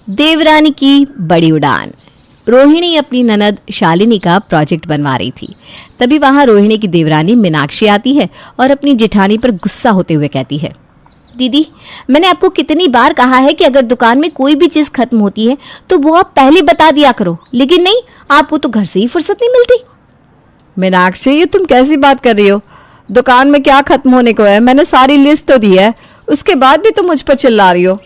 देवरानी की बड़ी उड़ान। रोहिणी अपनी ननद शालिनी का प्रोजेक्ट बनवा रही थी। तभी वहां रोहिणी की देवरानी मीनाक्षी आती है और अपनी जेठानी पर गुस्सा होते हुए कहती है, दीदी मैंने आपको कितनी बार कहा है कि अगर दुकान में कोई भी चीज खत्म होती है तो वो आप पहले बता दिया करो, लेकिन नहीं, आपको तो घर से ही फुर्सत नहीं मिलती। मीनाक्षी, ये तुम कैसी बात कर रही हो? दुकान में क्या खत्म होने को है? मैंने सारी लिस्ट तो दी है, उसके बाद भी तुम मुझ पर चिल्ला रही हो।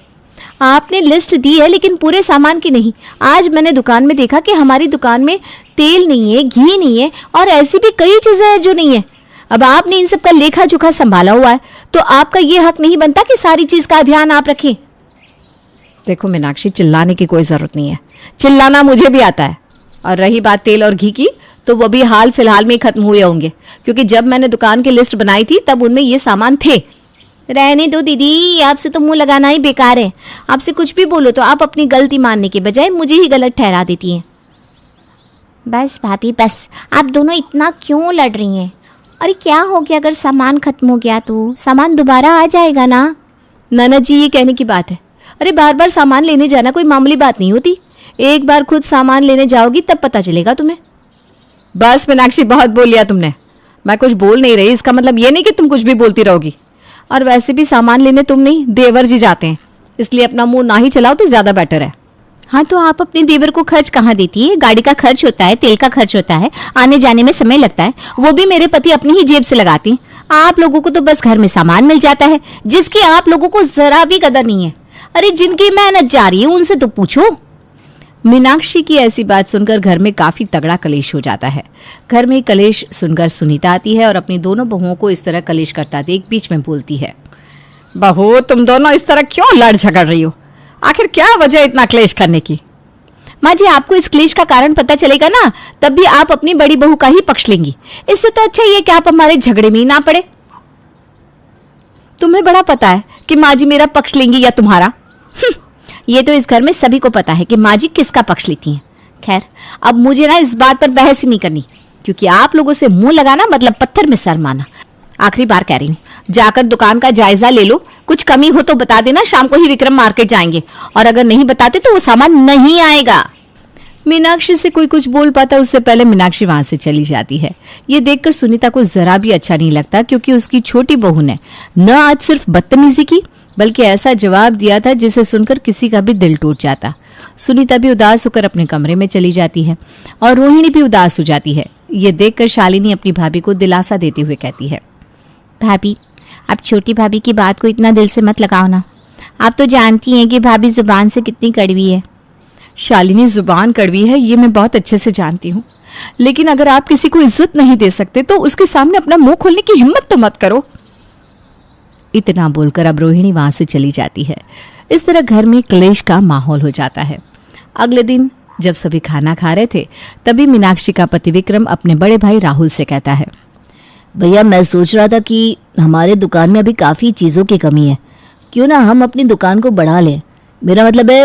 आपने लिस्ट दी है लेकिन पूरे सामान की नहीं। आज मैंने दुकान में देखा कि हमारी दुकान में तेल नहीं है, घी नहीं है और ऐसी भी कई चीजें हैं जो नहीं है। अब आपने इन सब का लेखा जोखा संभाला हुआ है तो आपका ये हक नहीं बनता कि सारी चीज का ध्यान आप रखें। देखो मीनाक्षी, चिल्लाने की कोई जरूरत नहीं है, चिल्लाना मुझे भी आता है। और रही बात तेल और घी की, तो वो भी हाल फिलहाल में ही खत्म हुए होंगे, क्योंकि जब मैंने दुकान की लिस्ट बनाई थी तब उनमें ये सामान थे। रहने दो दीदी, आपसे तो मुंह लगाना ही बेकार है। आपसे कुछ भी बोलो तो आप अपनी गलती मानने के बजाय मुझे ही गलत ठहरा देती हैं। बस भाभी बस, आप दोनों इतना क्यों लड़ रही हैं? अरे क्या हो गया, अगर सामान खत्म हो गया तो सामान दोबारा आ जाएगा ना। ननद जी, ये कहने की बात है। अरे बार बार सामान लेने जाना कोई मामूली बात नहीं होती। एक बार खुद सामान लेने जाओगी तब पता चलेगा तुम्हें। बस मीनाक्षी, बहुत बोल लिया तुमने। मैं कुछ बोल नहीं रही, इसका मतलब ये नहीं कि तुम कुछ भी बोलती रहोगी। और वैसे भी सामान लेने तुम नहीं, देवर जी जाते हैं, इसलिए अपना मुंह ना ही चलाओ तो ज्यादा बेटर है। हाँ तो आप अपने देवर को खर्च कहाँ देती है? गाड़ी का खर्च होता है, तेल का खर्च होता है, आने जाने में समय लगता है, वो भी मेरे पति अपनी ही जेब से लगाती हैं। आप लोगों को तो बस घर में सामान मिल जाता है, जिसकी आप लोगों को जरा भी कदर नहीं है। अरे जिनकी मेहनत जा रही है उनसे तो पूछो। मीनाक्षी की ऐसी बात सुनकर घर में काफी तगड़ा कलेश हो जाता है। घर में कलेश सुनकर सुनीता आती है और अपनी दोनों बहुओं को इस तरह कलेश करता देख बीच में बोलती है, बहू तुम दोनों इस तरह क्यों लड़ झगड़ रही हो? आखिर क्या वजह इतना क्लेश करने की? माँ जी, आपको इस क्लेश का कारण पता चलेगा ना, तब भी आप अपनी बड़ी बहू का ही पक्ष लेंगी। इससे तो अच्छा ये कि आप हमारे झगड़े में ही ना पड़े। तुम्हें बड़ा पता है कि माँ जी मेरा पक्ष लेंगी या तुम्हारा? ये तो इस घर में सभी को पता है कि माँ जी किसका पक्ष लेती हैं। खैर, अब मुझे ना इस बात पर बहस ही नहीं करनी, क्योंकि आप लोगों से मुंह लगाना मतलब पत्थर में सर मारना। आखिरी बार कह रही हूँ, जाकर दुकान का जायजा ले लो, कुछ कमी हो तो बता देना। शाम को ही विक्रम मार्केट जाएंगे और अगर नहीं बताते तो वो सामान नहीं आएगा। मीनाक्षी से कोई कुछ बोल पाता उससे पहले मीनाक्षी वहां से चली जाती है। ये देखकर सुनीता को जरा भी अच्छा नहीं लगता, क्योंकि उसकी छोटी बहू ने न आज सिर्फ बदतमीजी की बल्कि ऐसा जवाब दिया था जिसे सुनकर किसी का भी दिल टूट जाता। सुनीता भी उदास होकर अपने कमरे में चली जाती है और रोहिणी भी उदास हो जाती है। ये देखकर शालिनी अपनी भाभी को दिलासा देते हुए कहती है, भाभी आप छोटी भाभी की बात को इतना दिल से मत लगाओ ना। आप तो जानती हैं कि भाभी जुबान से कितनी कड़वी है। शालिनी, जुबान कड़वी है ये मैं बहुत अच्छे से जानती हूँ, लेकिन अगर आप किसी को इज्जत नहीं दे सकते तो उसके सामने अपना मुंह खोलने की हिम्मत तो मत करो। इतना बोलकर अब रोहिणी वहां से चली जाती है। इस तरह घर में क्लेश का माहौल हो जाता है। अगले दिन जब सभी खाना खा रहे थे तभी मीनाक्षी का पति विक्रम अपने बड़े भाई राहुल से कहता है, भैया मैं सोच रहा था कि हमारे दुकान में अभी काफ़ी चीज़ों की कमी है, क्यों ना हम अपनी दुकान को बढ़ा लें। मेरा मतलब है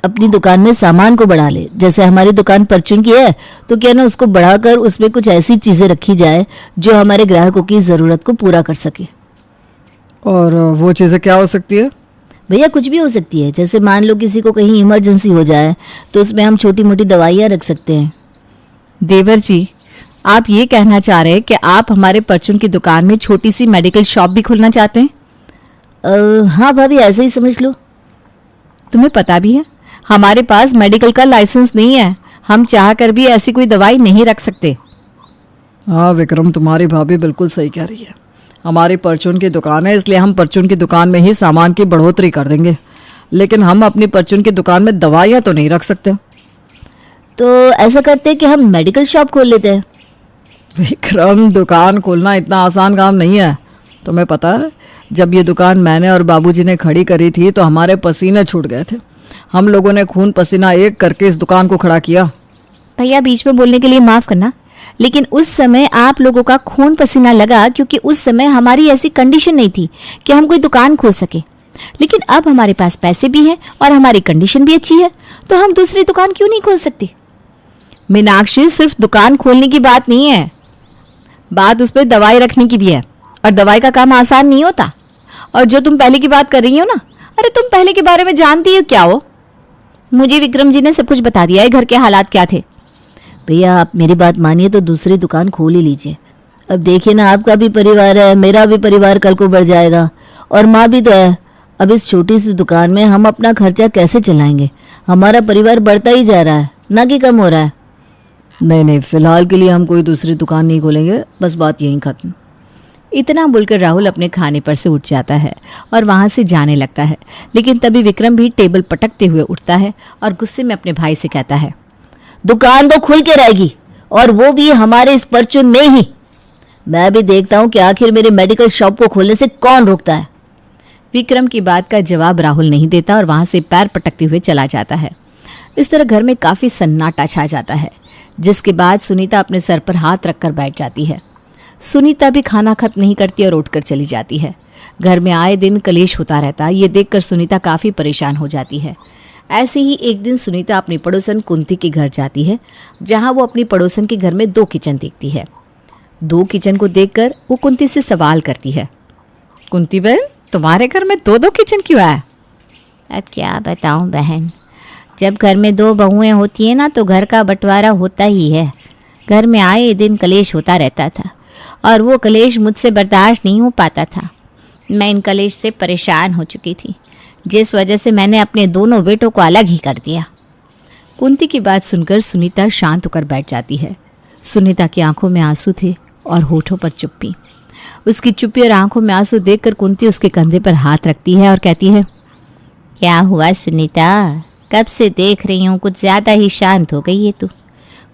अपनी दुकान में सामान को बढ़ा ले। जैसे हमारी दुकान परचून की है तो क्या ना उसको बढ़ाकर उसमें कुछ ऐसी चीज़ें रखी जाए जो हमारे ग्राहकों की ज़रूरत को पूरा कर सके। और वो चीज़ें क्या हो सकती है? भैया कुछ भी हो सकती है। जैसे मान लो किसी को कहीं इमरजेंसी हो जाए तो उसमें हम छोटी मोटी दवाइयाँ रख सकते हैं। देवर जी, आप ये कहना चाह रहे हैं कि आप हमारे परचून की दुकान में छोटी सी मेडिकल शॉप भी खोलना चाहते हैं? हाँ भाभी, ऐसे ही समझ लो। तुम्हें पता भी है हमारे पास मेडिकल का लाइसेंस नहीं है, हम चाह कर भी ऐसी कोई दवाई नहीं रख सकते। हाँ विक्रम, तुम्हारी भाभी बिल्कुल सही कह रही है। हमारी परचून की दुकान है, इसलिए हम परचून की दुकान में ही सामान की बढ़ोतरी कर देंगे, लेकिन हम अपनी परचून की दुकान में दवाइयाँ तो नहीं रख सकते। तो ऐसा करते हैं कि हम मेडिकल शॉप खोल लेते हैं। विक्रम, दुकान खोलना इतना आसान काम नहीं है। तुम्हें पता है जब ये दुकान मैंने और बाबूजी ने खड़ी करी थी तो हमारे पसीने छूट गए थे। हम लोगों ने खून पसीना एक करके इस दुकान को खड़ा किया। भैया बीच में बोलने के लिए माफ करना, लेकिन उस समय आप लोगों का खून पसीना लगा क्योंकि उस समय हमारी ऐसी कंडीशन नहीं थी कि हम कोई दुकान खोल सके। लेकिन अब हमारे पास पैसे भी हैं और हमारी कंडीशन भी अच्छी है, तो हम दूसरी दुकान क्यों नहीं खोल सकते? मीनाक्षी, सिर्फ दुकान खोलने की बात नहीं है, बात उस पर दवाई रखने की भी है, और दवाई का काम आसान नहीं होता। और जो तुम पहले की बात कर रही हो ना, अरे तुम पहले के बारे में जानती हो क्या हो? मुझे विक्रम जी ने सब कुछ बता दिया है, घर के हालात क्या थे। भैया आप मेरी बात मानिए तो दूसरी दुकान खोल ही लीजिए। अब देखिए ना, आपका भी परिवार है, मेरा भी परिवार कल को बढ़ जाएगा, और माँ भी तो है। अब इस छोटी सी दुकान में हम अपना खर्चा कैसे चलाएंगे? हमारा परिवार बढ़ता ही जा रहा है, ना कि कम हो रहा है। नहीं नहीं, फिलहाल के लिए हम कोई दूसरी दुकान नहीं खोलेंगे, बस बात यहीं खत्म। इतना बोलकर राहुल अपने खाने पर से उठ जाता है और वहां से जाने लगता है। लेकिन तभी विक्रम भी टेबल पटकते हुए उठता है और गुस्से में अपने भाई से कहता है, दुकान तो खुल के रहेगी, और वो भी हमारे इस परचून में ही। मैं भी देखता हूँ कि आखिर मेरे मेडिकल शॉप को खोलने से कौन रोकता है। विक्रम की बात का जवाब राहुल नहीं देता और वहां से पैर पटकते हुए चला जाता है। इस तरह घर में काफी सन्नाटा छा जाता है, जिसके बाद सुनीता अपने सर पर हाथ रखकर बैठ जाती है। सुनीता भी खाना खत्म नहीं करती और उठकर चली जाती है। घर में आए दिन कलेश होता रहता, ये देखकर सुनीता काफी परेशान हो जाती है। ऐसे ही एक दिन सुनीता अपनी पड़ोसन कुंती के घर जाती है, जहां वो अपनी पड़ोसन के घर में 2 किचन देखती है। 2 किचन को देखकर वो कुंती से सवाल करती है, कुंती बहन, तुम्हारे घर में 2-2 किचन क्यों है? अब क्या बताऊं बहन, जब घर में 2 बहुएं होती हैं ना तो घर का बंटवारा होता ही है। घर में आए दिन कलेश होता रहता था और वो कलेश मुझसे बर्दाश्त नहीं हो पाता था। मैं इन कलेश से परेशान हो चुकी थी, जिस वजह से मैंने अपने दोनों बेटों को अलग ही कर दिया। कुंती की बात सुनकर सुनीता शांत होकर बैठ जाती है। सुनीता की आंखों में आंसू थे और होठों पर चुप्पी। उसकी चुप्पी और आंखों में आंसू देखकर कुंती उसके कंधे पर हाथ रखती है और कहती है, क्या हुआ सुनीता, कब से देख रही हूँ कुछ ज्यादा ही शांत हो गई है तू।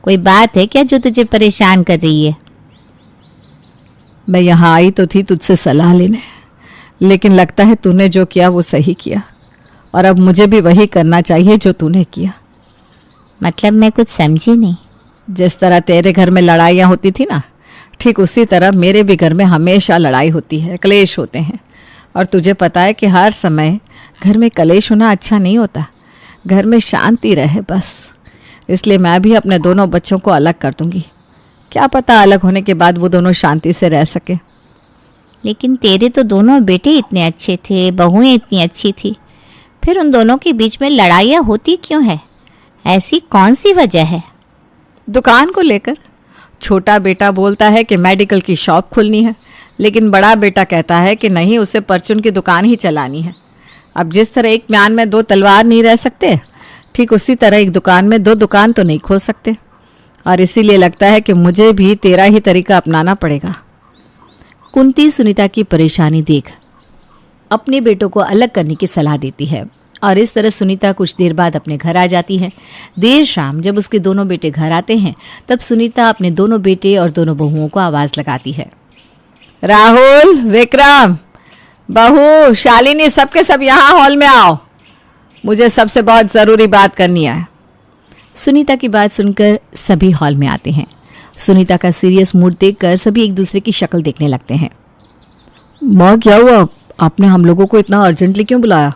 कोई बात है क्या जो तुझे परेशान कर रही है? मैं यहाँ आई तो थी तुझसे सलाह लेने, लेकिन लगता है तूने जो किया वो सही किया, और अब मुझे भी वही करना चाहिए जो तूने किया। मतलब मैं कुछ समझी नहीं। जिस तरह तेरे घर में लड़ाइयाँ होती थी ना, ठीक उसी तरह मेरे भी घर में हमेशा लड़ाई होती है, क्लेश होते हैं। और तुझे पता है कि हर समय घर में कलेश होना अच्छा नहीं होता। घर में शांति रहे बस। इसलिए मैं भी अपने दोनों बच्चों को अलग कर दूंगी। क्या पता अलग होने के बाद वो दोनों शांति से रह सके। लेकिन तेरे तो दोनों बेटे इतने अच्छे थे, बहुएं इतनी अच्छी थी, फिर उन दोनों के बीच में लड़ाइयाँ होती क्यों है? ऐसी कौन सी वजह है? दुकान को लेकर छोटा बेटा बोलता है कि मेडिकल की शॉप खोलनी है, लेकिन बड़ा बेटा कहता है कि नहीं, उसे परचून की दुकान ही चलानी है। अब जिस तरह एक म्यान में 2 तलवार नहीं रह सकते, ठीक उसी तरह एक दुकान में 2 दुकान तो नहीं खोल सकते। और इसीलिए लगता है कि मुझे भी तेरा ही तरीका अपनाना पड़ेगा। कुंती सुनीता की परेशानी देख अपने बेटों को अलग करने की सलाह देती है और इस तरह सुनीता कुछ देर बाद अपने घर आ जाती है। देर शाम जब उसके दोनों बेटे घर आते हैं तब सुनीता अपने दोनों बेटे और दोनों बहुओं को आवाज़ लगाती है, राहुल, विक्रम, बहू, शालिनी, सबके सब यहाँ हॉल में आओ, मुझे सबसे बहुत ज़रूरी बात करनी है। सुनीता की बात सुनकर सभी हॉल में आते हैं। सुनीता का सीरियस मूड देखकर सभी एक दूसरे की शक्ल देखने लगते हैं। माँ क्या हुआ, आपने हम लोगों को इतना अर्जेंटली क्यों बुलाया?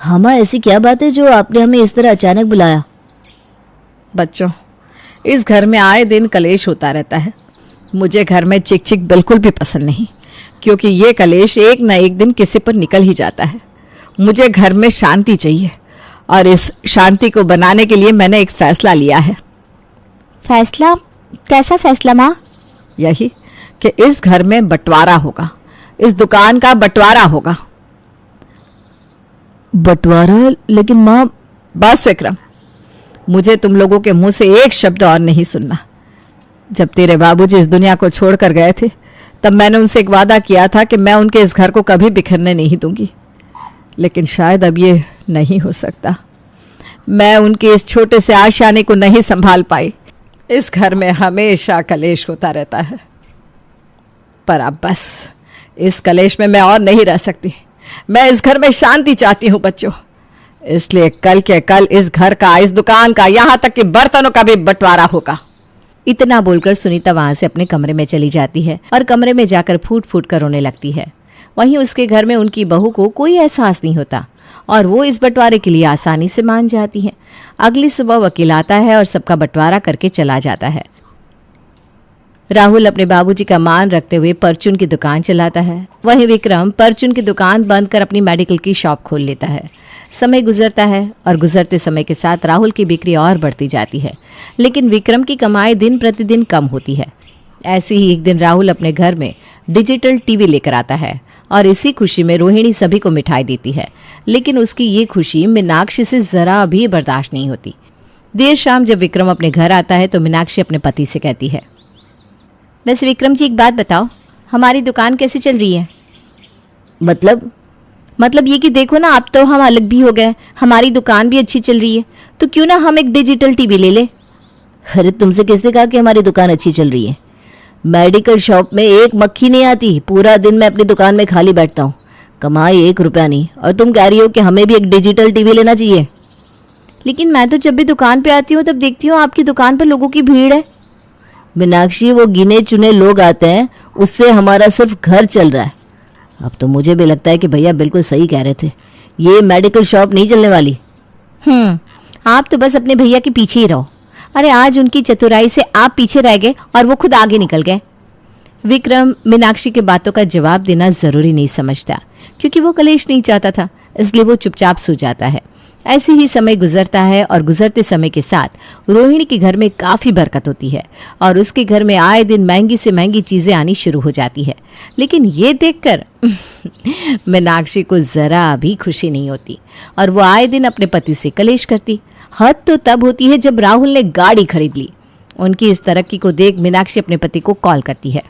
हाँ माँ, ऐसी क्या बात है जो आपने हमें इस तरह अचानक बुलाया? बच्चों, इस घर में आए दिन कलेश होता रहता है। मुझे घर में चिक चिक बिल्कुल भी पसंद नहीं, क्योंकि ये कलेश एक न एक दिन किसी पर निकल ही जाता है। मुझे घर में शांति चाहिए और इस शांति को बनाने के लिए मैंने एक फैसला लिया है। फैसला? कैसा फैसला माँ? यही कि इस घर में बंटवारा होगा, इस दुकान का बंटवारा होगा। बंटवारा? लेकिन माँ। बस विक्रम, मुझे तुम लोगों के मुंह से एक शब्द और नहीं सुनना। जब तेरे बाबूजी इस दुनिया को छोड़कर गए थे तब मैंने उनसे एक वादा किया था कि मैं उनके इस घर को कभी बिखरने नहीं दूंगी, लेकिन शायद अब ये नहीं हो सकता। मैं उनके इस छोटे से आशाने को नहीं संभाल पाई। इस घर में हमेशा कलेश होता रहता है, पर अब बस इस कलेश में मैं और नहीं रह सकती। मैं इस घर में शांति चाहती हूँ बच्चों, इसलिए कल के कल इस घर का, इस दुकान का, यहाँ तक कि बर्तनों का भी बंटवारा होगा। इतना बोलकर सुनीता वहां से अपने कमरे में चली जाती है और कमरे में जाकर फूट फूट कर रोने लगती है। वहीं उसके घर में उनकी बहू को कोई एहसास नहीं होता और वो इस बंटवारे के लिए आसानी से मान जाती है। अगली सुबह वकील आता है और सबका बंटवारा करके चला जाता है। राहुल अपने बाबूजी का मान रखते हुए परचून की दुकान चलाता है। वहीं विक्रम परचून की दुकान बंद कर अपनी मेडिकल की शॉप खोल लेता है। समय गुजरता है और गुजरते समय के साथ राहुल की बिक्री और बढ़ती जाती है, लेकिन विक्रम की कमाई दिन प्रतिदिन कम होती है। ऐसे ही एक दिन राहुल अपने घर में डिजिटल टीवी लेकर आता है और इसी खुशी में रोहिणी सभी को मिठाई देती है, लेकिन उसकी ये खुशी मीनाक्षी से जरा भी बर्दाश्त नहीं होती। देर शाम जब विक्रम अपने घर आता है तो मीनाक्षी अपने पति से कहती है, वैसे विक्रम जी एक बात बताओ, हमारी दुकान कैसी चल रही है? मतलब ये कि देखो ना, अब तो हम अलग भी हो गए, हमारी दुकान भी अच्छी चल रही है, तो क्यों ना हम एक डिजिटल टीवी ले ले। अरे तुमसे किसने कहा कि हमारी दुकान अच्छी चल रही है? मेडिकल शॉप में एक मक्खी नहीं आती, पूरा दिन मैं अपनी दुकान में खाली बैठता हूँ, कमाई 1 रुपया नहीं, और तुम कह रही हो कि हमें भी एक डिजिटल टीवी लेना चाहिए। लेकिन मैं तो जब भी दुकान पे आती हूँ तब देखती हूँ आपकी दुकान पर लोगों की भीड़ है। मीनाक्षी, वो गिने चुने लोग आते हैं, उससे हमारा सिर्फ घर चल रहा है। अब तो मुझे भी लगता है कि भैया बिल्कुल सही कह रहे थे, ये मेडिकल शॉप नहीं चलने वाली। आप तो बस अपने भैया के पीछे ही रहो। अरे आज उनकी चतुराई से आप पीछे रह गए और वो खुद आगे निकल गए। विक्रम मीनाक्षी के बातों का जवाब देना जरूरी नहीं समझता, क्योंकि वो कलेश नहीं चाहता था, इसलिए वो चुपचाप सो जाता है। ऐसे ही समय गुजरता है और गुजरते समय के साथ रोहिणी के घर में काफ़ी बरकत होती है और उसके घर में आए दिन महंगी से महंगी चीज़ें आनी शुरू हो जाती है। लेकिन ये देखकर मीनाक्षी को ज़रा भी खुशी नहीं होती और वो आए दिन अपने पति से कलेश करती। हद तो तब होती है जब राहुल ने गाड़ी खरीद ली। उनकी इस तरक्की को देख मीनाक्षी अपने पति को कॉल करती है,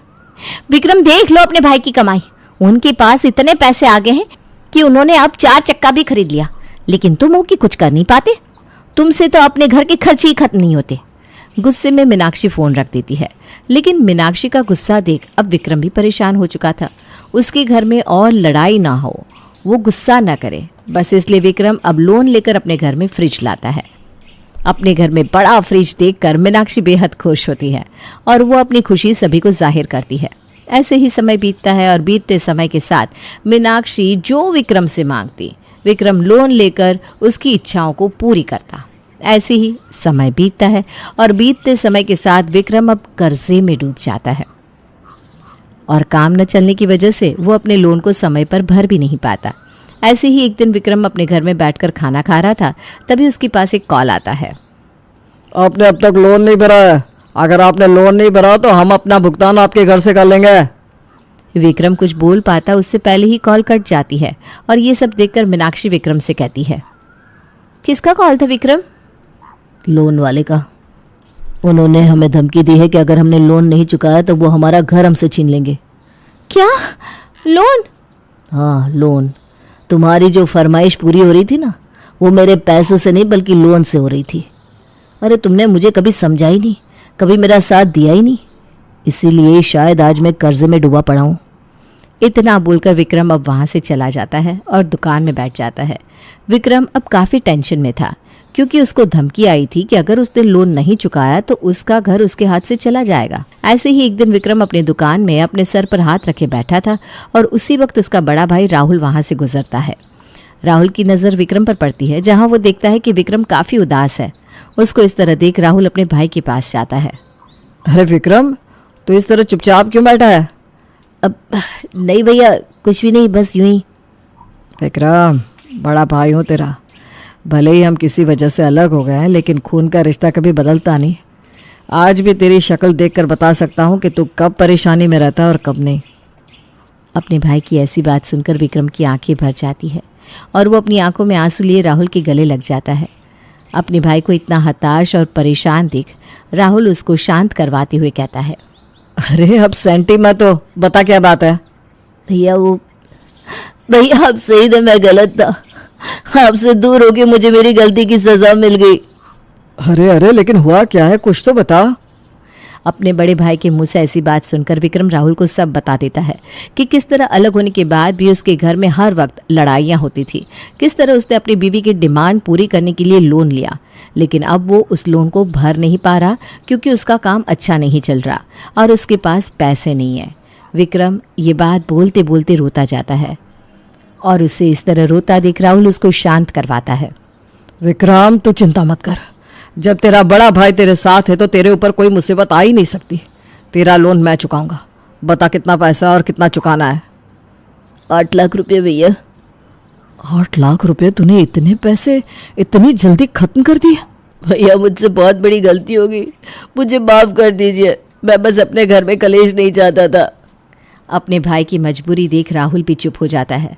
विक्रम देख लो अपने भाई की कमाई, उनके पास इतने पैसे आ गए हैं कि उन्होंने अब 4 चक्का भी खरीद लिया, लेकिन तुम हो कि कुछ कर नहीं पाते, तुमसे तो अपने घर के खर्च ही खत्म नहीं होते। गुस्से में मीनाक्षी फोन रख देती है, लेकिन मीनाक्षी का गुस्सा देख अब विक्रम भी परेशान हो चुका था। उसके घर में और लड़ाई ना हो, वो गुस्सा ना करे, बस इसलिए विक्रम अब लोन लेकर अपने घर में फ्रिज लाता है। अपने घर में बड़ा फ्रिज देखकर मीनाक्षी बेहद खुश होती है और वो अपनी खुशी सभी को जाहिर करती है। ऐसे ही समय बीतता है और बीतते समय के साथ मीनाक्षी जो विक्रम से मांगती, विक्रम लोन लेकर उसकी इच्छाओं को पूरी करता। ऐसे ही समय बीतता है और बीतते समय के साथ विक्रम अब कर्जे में डूब जाता है और काम न चलने की वजह से वो अपने लोन को समय पर भर भी नहीं पाता। ऐसे ही एक दिन विक्रम अपने घर में बैठकर खाना खा रहा था, तभी उसके पास एक कॉल आता है। आपने अब तक लोन नहीं भरा है, अगर आपने लोन नहीं भरा तो हम अपना भुगतान आपके घर से कर लेंगे। विक्रम कुछ बोल पाता उससे पहले ही कॉल कट जाती है और ये सब देखकर मीनाक्षी विक्रम से कहती है, किसका कॉल था विक्रम? लोन वाले का। उन्होंने हमें धमकी दी है कि अगर हमने लोन नहीं चुकाया तो वो हमारा घर हमसे छीन लेंगे। क्या? लोन? हाँ, लोन। तुम्हारी जो फरमाइश पूरी हो रही थी ना, वो मेरे पैसों से नहीं बल्कि लोन से हो रही थी। अरे तुमने मुझे कभी समझा ही नहीं, कभी मेरा साथ दिया ही नहीं, इसीलिए शायद आज मैं कर्जे में डूबा पड़ा हूँ। इतना बोलकर विक्रम अब वहाँ से चला जाता है और दुकान में बैठ जाता है। विक्रम अब काफ़ी टेंशन में था, क्योंकि उसको धमकी आई थी कि अगर उसने लोन नहीं चुकाया तो उसका घर उसके हाथ से चला जाएगा। ऐसे ही एक दिन विक्रम अपनी दुकान में अपने सर पर हाथ रखे बैठा था और उसी वक्त उसका बड़ा भाई राहुल वहाँ से गुजरता है। राहुल की नज़र विक्रम पर पड़ती है, जहाँ वो देखता है कि विक्रम काफ़ी उदास है। उसको इस तरह देख राहुल अपने भाई के पास जाता है। अरे विक्रम, तो इस तरह चुपचाप क्यों बैठा है? अब नहीं भैया, कुछ भी नहीं, बस यूं ही। विक्रम, बड़ा भाई हूँ तेरा, भले ही हम किसी वजह से अलग हो गए हैं, लेकिन खून का रिश्ता कभी बदलता नहीं। आज भी तेरी शक्ल देखकर बता सकता हूँ कि तू कब परेशानी में रहता है और कब नहीं। अपने भाई की ऐसी बात सुनकर विक्रम की आंखें भर जाती है और वो अपनी आंखों में आंसू लिए राहुल के गले लग जाता है। अपने भाई को इतना हताश और परेशान देख राहुल उसको शांत करवाते हुए कहता है, अरे अब सेंटी मत हो, बता क्या बात है? भैया आप सही थे, मैं गलत था, आपसे दूर होके मुझे मेरी गलती की सजा मिल गई। अरे लेकिन हुआ क्या है, कुछ तो बता। अपने बड़े भाई के मुंह से ऐसी बात सुनकर विक्रम राहुल को सब बता देता है कि किस तरह अलग होने के बाद भी उसके घर में हर वक्त लड़ाइयाँ होती थी, किस तरह उसने अपनी बीवी की डिमांड पूरी करने के लिए लोन लिया, लेकिन अब वो उस लोन को भर नहीं पा रहा क्योंकि उसका काम अच्छा नहीं चल रहा और उसके पास पैसे नहीं है। विक्रम ये बात बोलते बोलते रोता जाता है और उसे इस तरह रोता देख राहुल उसको शांत करवाता है। विक्रम, तू चिंता मत कर, जब तेरा बड़ा भाई तेरे साथ है तो तेरे ऊपर कोई मुसीबत आ ही नहीं सकती। तेरा लोन मैं चुकाऊंगा। बता कितना पैसा और कितना चुकाना है? 8 लाख रुपये भैया। 8 लाख रुपए तूने इतने पैसे इतनी जल्दी खत्म कर दिए? भैया मुझसे बहुत बड़ी गलती होगी, मुझे माफ कर दीजिए। मैं बस अपने घर में कलेश नहीं चाहता था। अपने भाई की मजबूरी देख राहुल भी चुप हो जाता है।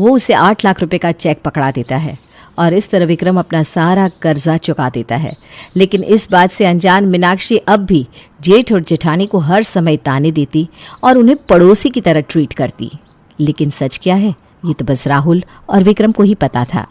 वो उसे 8 लाख रुपए का चेक पकड़ा देता है और इस तरह विक्रम अपना सारा कर्जा चुका देता है। लेकिन इस बात से अनजान मीनाक्षी अब भी जेठ और जेठानी को हर समय ताने देती और उन्हें पड़ोसी की तरह ट्रीट करती। लेकिन सच क्या है, ये तो बस राहुल और विक्रम को ही पता था।